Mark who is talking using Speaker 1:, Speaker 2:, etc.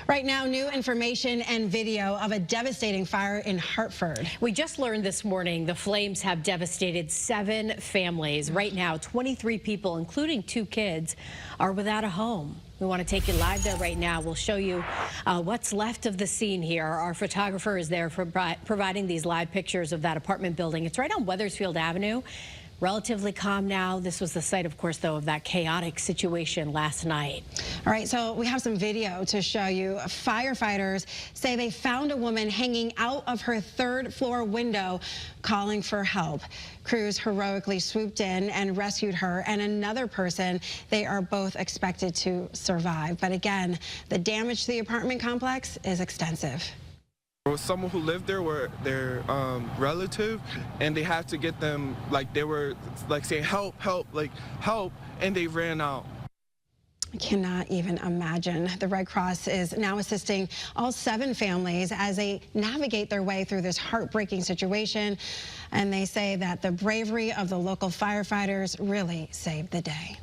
Speaker 1: Right now, new information and video of a devastating fire in Hartford.
Speaker 2: We just learned this morning the flames have devastated 7 families. Right now, 23 people, including 2 kids, are without a home. We want to take you live there right now. We'll show you what's left of the scene here. Our photographer is there for providing these live pictures of that apartment building. It's right on Wethersfield Avenue. Relatively calm now. This was the site, of course, though, of that chaotic situation last night.
Speaker 1: All right, so we have some video to show you. Firefighters say they found a woman hanging out of her 3rd floor window calling for help. Crews heroically swooped in and rescued her and another person. They are both expected to survive. But again, the damage to the apartment complex is extensive.
Speaker 3: Someone who lived there were their relative, and they had to get them, like they were like saying help, help, like help, and they ran out.
Speaker 1: I cannot even imagine. The Red Cross is now assisting all 7 families as they navigate their way through this heartbreaking situation. And they say that the bravery of the local firefighters really saved the day.